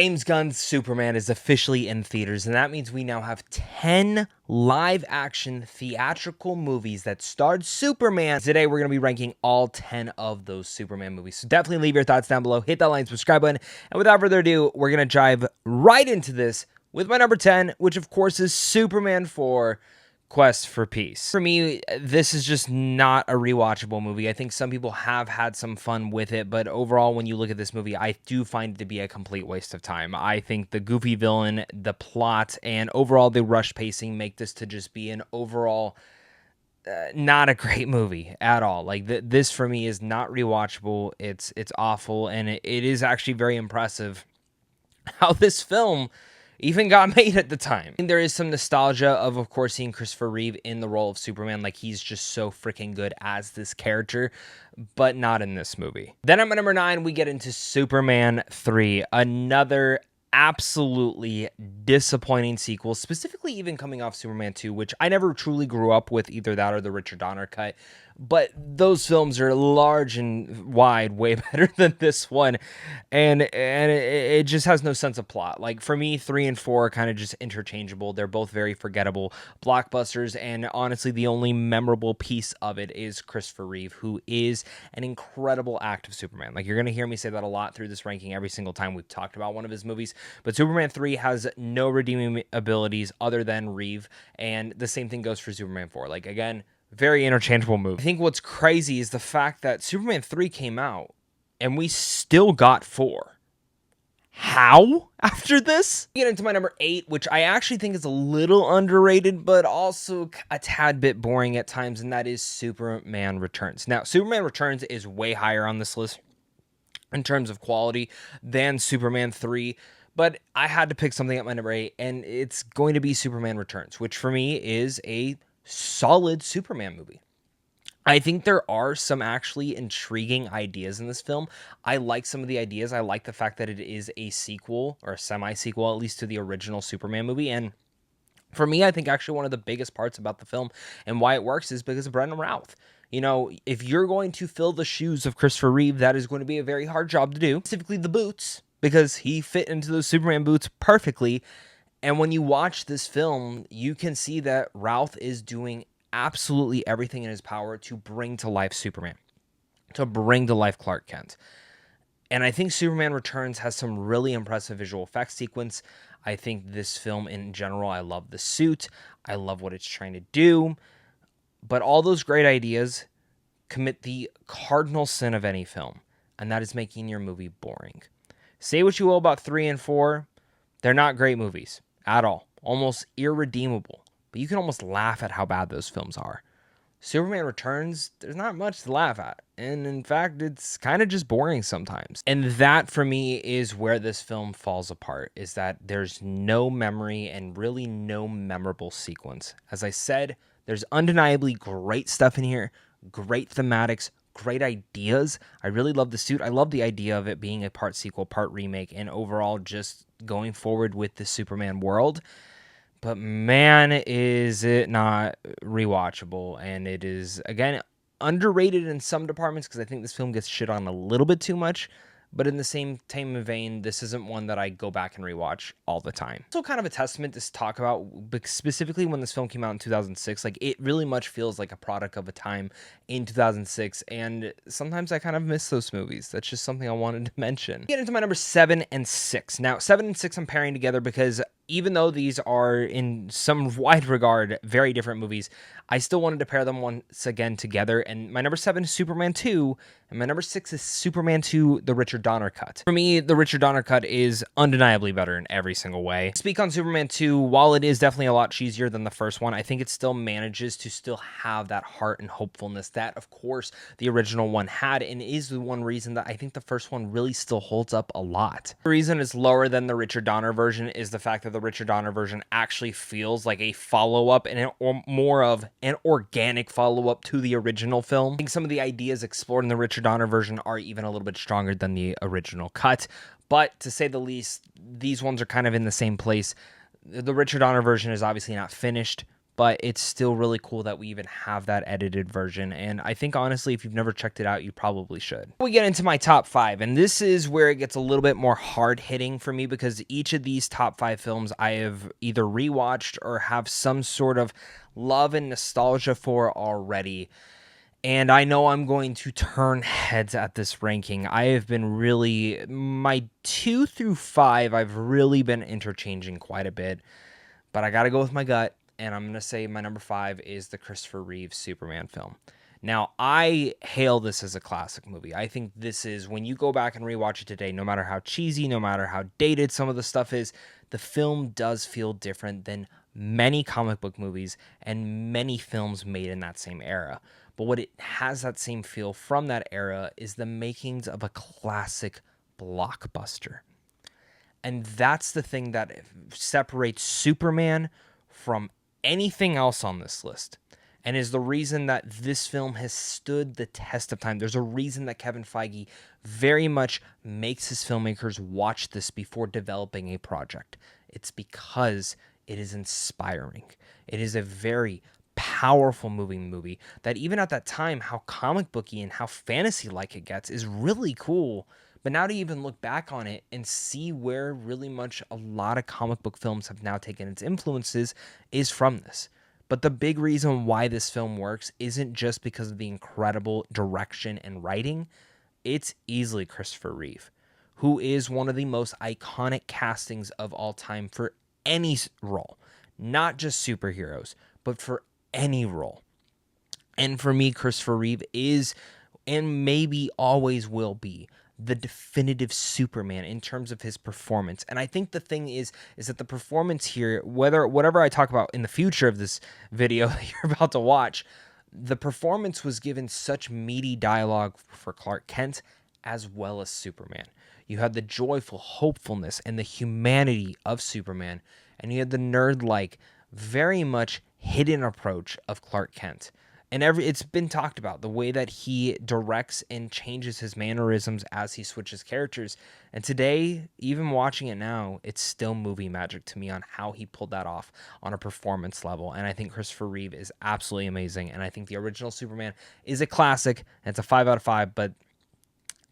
James Gunn's Superman is officially in theaters, and that means we now have 10 live-action theatrical movies that starred Superman. Today, we're going to be ranking all 10 of those Superman movies. So definitely leave your thoughts down below, hit that like and subscribe button, and without further ado, we're going to dive right into this with my number 10, which of course is Superman 4, Quest for Peace. For me, this is just not a rewatchable movie. I think some people have had some fun with it, but overall, when you look at this movie, I do find it to be a complete waste of time. I think the goofy villain, the plot, and overall the rush pacing make this to just be an overall not a great movie at all. Like this for me is not rewatchable. It's awful, and it is actually very impressive how this film even got made at the time. And there is some nostalgia of course, seeing Christopher Reeve in the role of Superman. Like, he's just so freaking good as this character, but not in this movie. Then at my number 9, we get into Superman 3, another absolutely disappointing sequel, specifically even coming off Superman 2, which I never truly grew up with, either that or the Richard Donner cut. But those films are large and wide, way better than this one, and it just has no sense of plot. Like, for me, 3 and 4 are kind of just interchangeable. They're both very forgettable blockbusters, and honestly, the only memorable piece of it is Christopher Reeve, who is an incredible active Superman. Like, you're gonna hear me say that a lot through this ranking every single time we've talked about one of his movies. But Superman 3 has no redeeming abilities other than Reeve, and the same thing goes for Superman 4. Like, again, very interchangeable movie. I think what's crazy is the fact that Superman 3 came out and we still got 4. How? After this? Get into my number 8, which I actually think is a little underrated, but also a tad bit boring at times, and that is Superman Returns. Now, Superman Returns is way higher on this list in terms of quality than Superman 3, but I had to pick something at my number 8, and it's going to be Superman Returns, which for me is a solid Superman movie. I think there are some actually intriguing ideas in this film. I like some of the ideas. I like the fact that it is a sequel, or a semi-sequel at least, to the original Superman movie. And for me, I think actually one of the biggest parts about the film and why it works is because of Brendan Routh. You know, if you're going to fill the shoes of Christopher Reeve, that is going to be a very hard job to do, specifically the boots, because he fit into those Superman boots perfectly. And when you watch this film, you can see that Routh is doing absolutely everything in his power to bring to life Superman, to bring to life Clark Kent. And I think Superman Returns has some really impressive visual effects sequence. I think this film in general, I love the suit. I love what it's trying to do. But all those great ideas commit the cardinal sin of any film, and that is making your movie boring. Say what you will about 3 and 4, they're not great movies at all, almost irredeemable, but you can almost laugh at how bad those films are. Superman Returns, there's not much to laugh at, and in fact, it's kind of just boring sometimes. And that, for me, is where this film falls apart, is that there's no memory and really no memorable sequence. As I said, there's undeniably great stuff in here, great thematics, great ideas. I really love the suit. I love the idea of it being a part sequel, part remake, and overall just going forward with the Superman world. But man, is it not rewatchable. And it is, again, underrated in some departments because I think this film gets shit on a little bit too much. But in the same vein, this isn't one that I go back and rewatch all the time. Also kind of a testament to talk about, specifically when this film came out in 2006, like, it really much feels like a product of a time in 2006, and sometimes I kind of miss those movies. That's just something I wanted to mention. Get into my number 7 and 6. Now, 7 and 6 I'm pairing together because even though these are, in some wide regard, very different movies, I still wanted to pair them once again together. And my number 7 is Superman 2, and my number 6 is Superman 2, the Richard Donner cut. For me, the Richard Donner cut is undeniably better in every single way. Speak on Superman 2, while it is definitely a lot cheesier than the first one, I think it still manages to still have that heart and hopefulness that, of course, the original one had, and is the one reason that I think the first one really still holds up a lot. The reason it's lower than the Richard Donner version is the fact that the Richard Donner version actually feels like a follow-up, and more of an organic follow-up to the original film. I think some of the ideas explored in the Richard Donner version are even a little bit stronger than the original cut, but to say the least, these ones are kind of in the same place. The Richard Donner version is obviously not finished, but it's still really cool that we even have that edited version. And I think, honestly, if you've never checked it out, you probably should. We get into my top 5, and this is where it gets a little bit more hard-hitting for me, because each of these top 5 films I have either rewatched or have some sort of love and nostalgia for already. And I know I'm going to turn heads at this ranking. I have been really, my 2 through 5, I've really been interchanging quite a bit. But I got to go with my gut, and I'm going to say my number 5 is the Christopher Reeve Superman film. Now, I hail this as a classic movie. I think this is, when you go back and rewatch it today, no matter how cheesy, no matter how dated some of the stuff is, the film does feel different than many comic book movies and many films made in that same era. But what it has that same feel from that era is the makings of a classic blockbuster. And that's the thing that separates Superman from anything else on this list, and is the reason that this film has stood the test of time. There's a reason that Kevin Feige very much makes his filmmakers watch this before developing a project. It's because it is inspiring. It is a very powerful movie that, even at that time, how comic booky and how fantasy-like it gets is really cool. But now to even look back on it and see where really much a lot of comic book films have now taken its influences is from this. But the big reason why this film works isn't just because of the incredible direction and writing. It's easily Christopher Reeve, who is one of the most iconic castings of all time for any role, not just superheroes, but for any role. And for me, Christopher Reeve is, and maybe always will be, the definitive Superman in terms of his performance. And I think the thing is that the performance here, whatever I talk about in the future of this video that you're about to watch, the performance was given such meaty dialogue for Clark Kent as well as Superman. You had the joyful hopefulness and the humanity of Superman, and you had the nerd-like, very much hidden approach of Clark Kent. And it's been talked about, the way that he directs and changes his mannerisms as he switches characters. And today, even watching it now, it's still movie magic to me on how he pulled that off on a performance level. And I think Christopher Reeve is absolutely amazing. And I think the original Superman is a classic. And it's a 5 out of 5, but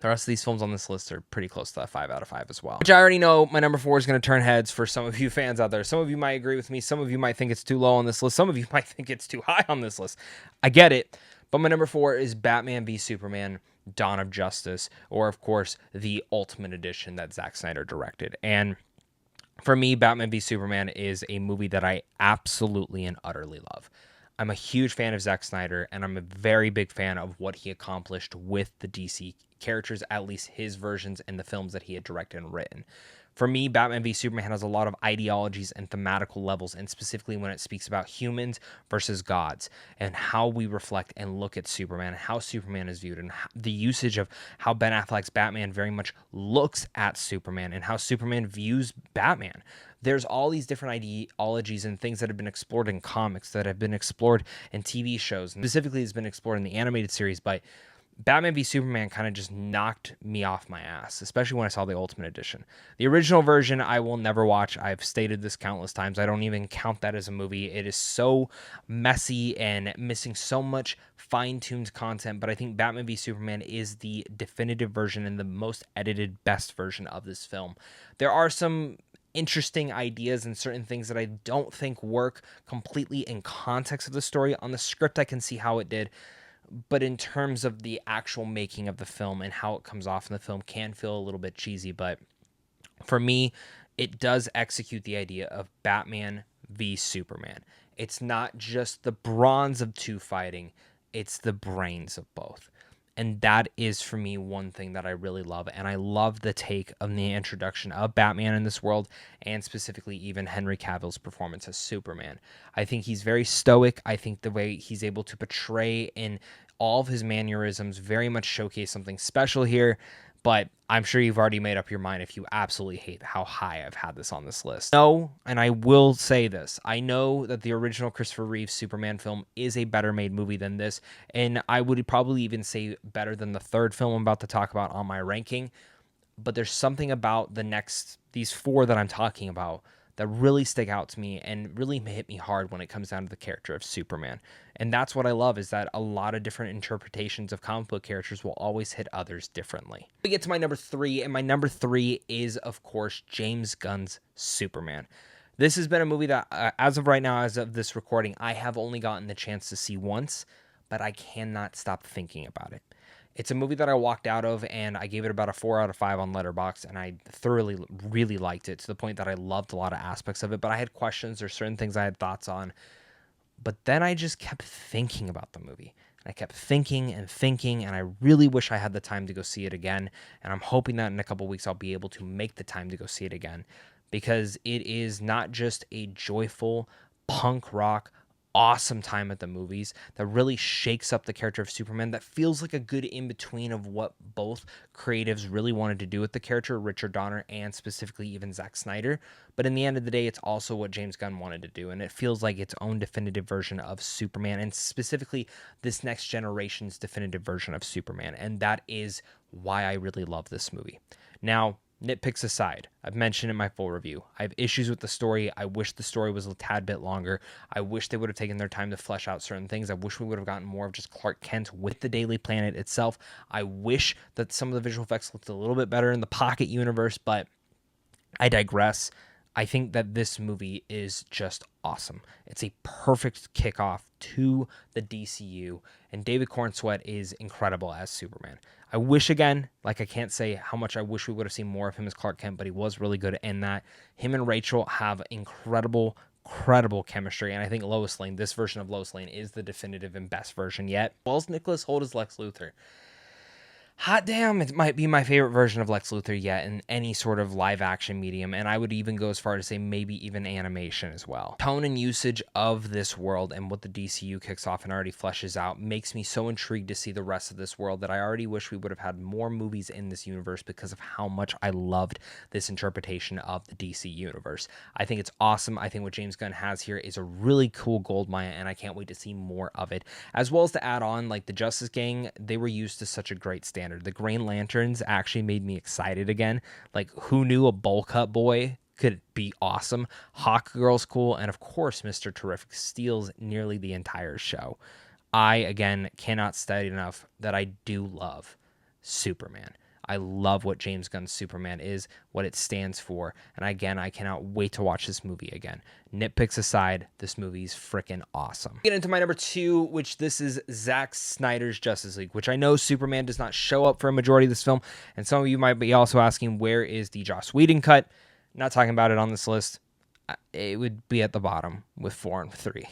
the rest of these films on this list are pretty close to that 5 out of 5 as well. Which I already know my number 4 is going to turn heads for some of you fans out there. Some of you might agree with me. Some of you might think it's too low on this list. Some of you might think it's too high on this list. I get it. But my number 4 is Batman v Superman, Dawn of Justice, or of course, the Ultimate Edition that Zack Snyder directed. And for me, Batman v Superman is a movie that I absolutely and utterly love. I'm a huge fan of Zack Snyder, and I'm a very big fan of what he accomplished with the DC characters, at least his versions and the films that he had directed and written. For me, Batman v Superman has a lot of ideologies and thematical levels, and specifically when it speaks about humans versus gods, and how we reflect and look at Superman, and how Superman is viewed, and the usage of how Ben Affleck's Batman very much looks at Superman, and how Superman views Batman. There's all these different ideologies and things that have been explored in comics, that have been explored in TV shows, and specifically has been explored in the animated series, but Batman v Superman kind of just knocked me off my ass, especially when I saw the Ultimate Edition. The original version I will never watch. I've stated this countless times. I don't even count that as a movie. It is so messy and missing so much fine-tuned content, but I think Batman v Superman is the definitive version and the most edited, best version of this film. There are some interesting ideas and certain things that I don't think work completely in context of the story. On the script, I can see how it did, but in terms of the actual making of the film and how it comes off in the film can feel a little bit cheesy. But for me, it does execute the idea of Batman v Superman. It's not just the bronze of two fighting, it's the brains of both. And that is, for me, one thing that I really love. And I love the take of the introduction of Batman in this world, and specifically even Henry Cavill's performance as Superman. I think he's very stoic. I think the way he's able to portray in all of his mannerisms very much showcase something special here. But I'm sure you've already made up your mind if you absolutely hate how high I've had this on this list. No, and I will say this. I know that the original Christopher Reeve Superman film is a better made movie than this, and I would probably even say better than the third film I'm about to talk about on my ranking. But there's something about these 4 that I'm talking about that really stick out to me and really hit me hard when it comes down to the character of Superman. And that's what I love, is that a lot of different interpretations of comic book characters will always hit others differently. We get to my number 3, and my number 3 is, of course, James Gunn's Superman. This has been a movie that, as of right now, as of this recording, I have only gotten the chance to see once, but I cannot stop thinking about it. It's a movie that I walked out of, and I gave it about a 4 out of 5 on Letterboxd, and I thoroughly, really liked it, to the point that I loved a lot of aspects of it, but I had questions or certain things I had thoughts on. But then I just kept thinking about the movie. And I kept thinking and thinking, and I really wish I had the time to go see it again. And I'm hoping that in a couple weeks I'll be able to make the time to go see it again, because it is not just a joyful punk rock awesome time at the movies that really shakes up the character of Superman, that feels like a good in-between of what both creatives really wanted to do with the character, Richard Donner and specifically even Zack Snyder. But in the end of the day, it's also what James Gunn wanted to do, and it feels like its own definitive version of Superman, and specifically this next generation's definitive version of Superman. And that is why I really love this movie. Now, nitpicks aside, I've mentioned in my full review, I have issues with the story. I wish the story was a tad bit longer. I wish they would have taken their time to flesh out certain things. I wish we would have gotten more of just Clark Kent with the Daily Planet itself. I wish that some of the visual effects looked a little bit better in the Pocket universe, but I digress. I think that this movie is just awesome. It's a perfect kickoff to the DCU, and David Cornsweet is incredible as Superman. I wish, again, like, I can't say how much I wish we would have seen more of him as Clark Kent, but he was really good in that. Him and Rachel have incredible chemistry, and I think Lois Lane, this version of Lois Lane, is the definitive and best version yet. As well as Nicholas Hoult as Lex Luthor. Hot damn, it might be my favorite version of Lex Luthor yet in any sort of live action medium, and I would even go as far to say maybe even animation as well. Tone and usage of this world and what the DCU kicks off and already fleshes out makes me so intrigued to see the rest of this world that I already wish we would have had more movies in this universe, because of how much I loved this interpretation of the DC universe. I think it's awesome. I think what James Gunn has here is a really cool goldmine, and I can't wait to see more of it. As well as to add on, like, the Justice Gang, they were used to such a great standard. The Green Lanterns actually made me excited again. Like, who knew a bowl cut boy could be awesome? Hawkgirl's cool, and of course, Mr. Terrific steals nearly the entire show. I, again, cannot state enough that I do love Superman. I love what James Gunn's Superman is, what it stands for, and again, I cannot wait to watch this movie again. Nitpicks aside, this movie's freaking awesome. Get into my number 2, which this is Zack Snyder's Justice League, which I know Superman does not show up for a majority of this film, and some of you might be also asking, where is the Joss Whedon cut? Not talking about it on this list. It would be at the bottom with 4 and 3.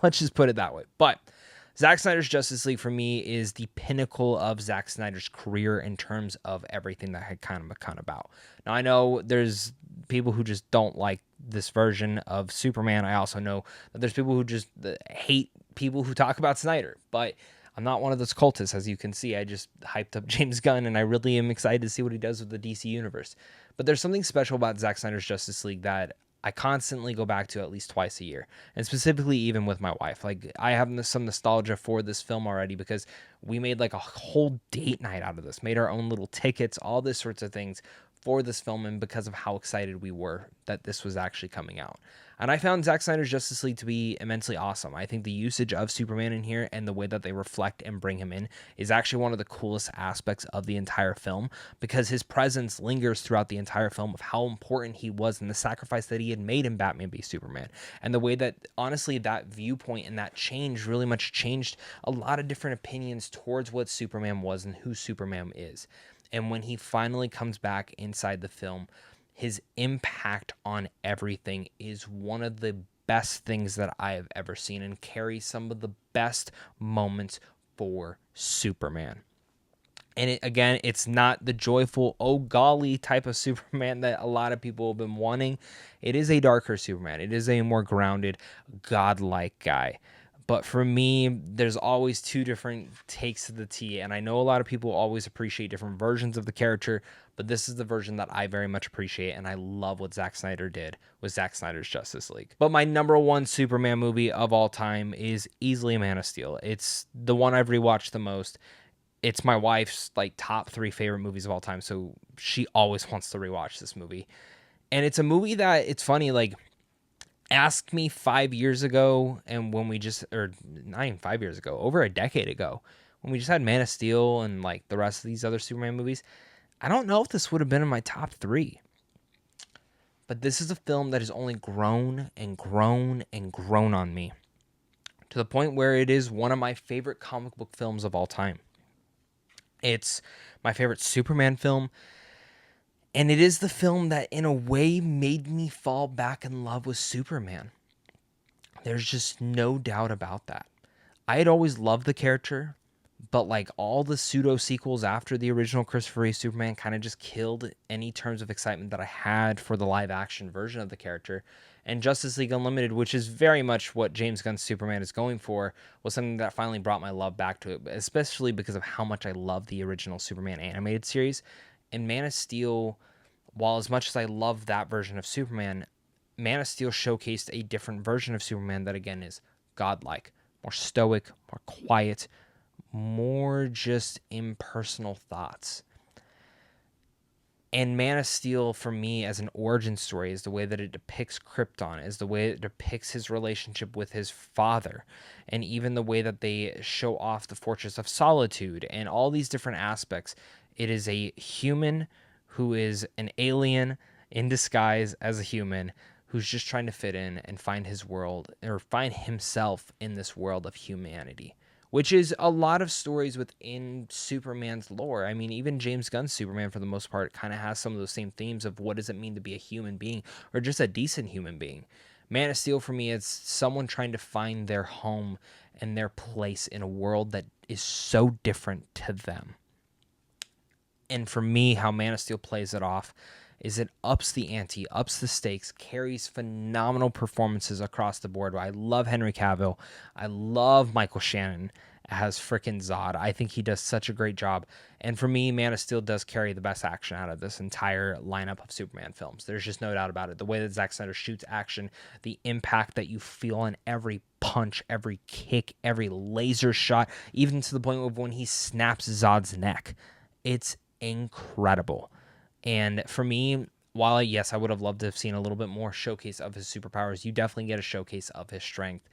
Let's just put it that way. But Zack Snyder's Justice League for me is the pinnacle of Zack Snyder's career in terms of everything that had kind of come about. Now, I know there's people who just don't like this version of Superman. I also know that there's people who just hate people who talk about Snyder, but I'm not one of those cultists. As you can see, I just hyped up James Gunn, and I really am excited to see what he does with the DC universe. But there's something special about Zack Snyder's Justice League that I constantly go back to at least twice a year, and specifically even with my wife. Like, I have some nostalgia for this film already, because we made like a whole date night out of this, made our own little tickets, all this sorts of things for this film, and because of how excited we were that this was actually coming out. And I found Zack Snyder's Justice League to be immensely awesome. I think the usage of Superman in here and the way that they reflect and bring him in is actually one of the coolest aspects of the entire film, because his presence lingers throughout the entire film of how important he was and the sacrifice that he had made in Batman v Superman. And the way that, honestly, that viewpoint and that change really much changed a lot of different opinions towards what Superman was and who Superman is. And when he finally comes back inside the film, his impact on everything is one of the best things that I have ever seen, and carries some of the best moments for Superman. And again, it's not the joyful, oh golly type of Superman that a lot of people have been wanting. It is a darker Superman. It is a more grounded, godlike guy. But for me, there's always two different takes to the tea, and I know a lot of people always appreciate different versions of the character, but this is the version that I very much appreciate, and I love what Zack Snyder did with Zack Snyder's Justice League. But my number 1 Superman movie of all time is easily Man of Steel. It's the one I've rewatched the most. It's my wife's like top 3 favorite movies of all time, so she always wants to rewatch this movie. And it's a movie that, it's funny, like, ask me 5 years ago, and when we just, or not even 5 years ago, over a decade ago, when we just had Man of Steel and like the rest of these other Superman movies, I don't know if this would have been in my top three. But this is a film that has only grown and grown and grown on me to the point where it is one of my favorite comic book films of all time. It's my favorite Superman film, and it is the film that, in a way, made me fall back in love with Superman. There's just no doubt about that. I had always loved the character, but like all the pseudo sequels after the original Christopher Reeve Superman kind of just killed any terms of excitement that I had for the live action version of the character. And Justice League Unlimited, which is very much what James Gunn Superman is going for, was something that finally brought my love back to it, especially because of how much I love the original Superman animated series. And Man of Steel, while as much as I love that version of Superman, Man of Steel showcased a different version of Superman that, again, is godlike, more stoic, more quiet, more just impersonal thoughts. And Man of Steel, for me, as an origin story, is the way that it depicts Krypton, is the way it depicts his relationship with his father, and even the way that they show off the Fortress of Solitude and all these different aspects. It is a human who is an alien in disguise as a human who's just trying to fit in and find his world, or find himself in this world of humanity, which is a lot of stories within Superman's lore. I mean, even James Gunn's Superman, for the most part, kind of has some of those same themes of what does it mean to be a human being, or just a decent human being. Man of Steel, for me, is someone trying to find their home and their place in a world that is so different to them. And for me, how Man of Steel plays it off is it ups the ante, ups the stakes, carries phenomenal performances across the board. I love Henry Cavill. I love Michael Shannon as frickin' Zod. I think he does such a great job. And for me, Man of Steel does carry the best action out of this entire lineup of Superman films. There's just no doubt about it. The way that Zack Snyder shoots action, the impact that you feel in every punch, every kick, every laser shot, even to the point of when he snaps Zod's neck. It's incredible. And for me, while yes, I would have loved to have seen a little bit more showcase of his superpowers, you definitely get a showcase of his strength.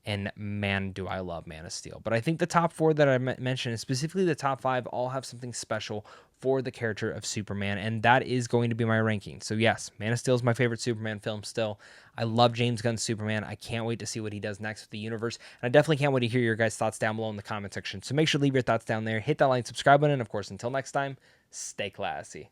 And man, do I love Man of Steel. But I think the top four that I mentioned, and specifically the top five, all have something special for the character of Superman. And that is going to be my ranking. So yes, Man of Steel is my favorite Superman film still. I love James Gunn's Superman. I can't wait to see what he does next with the universe. And I definitely can't wait to hear your guys' thoughts down below in the comment section. So make sure to leave your thoughts down there. Hit that like, subscribe button. And of course, until next time, stay classy.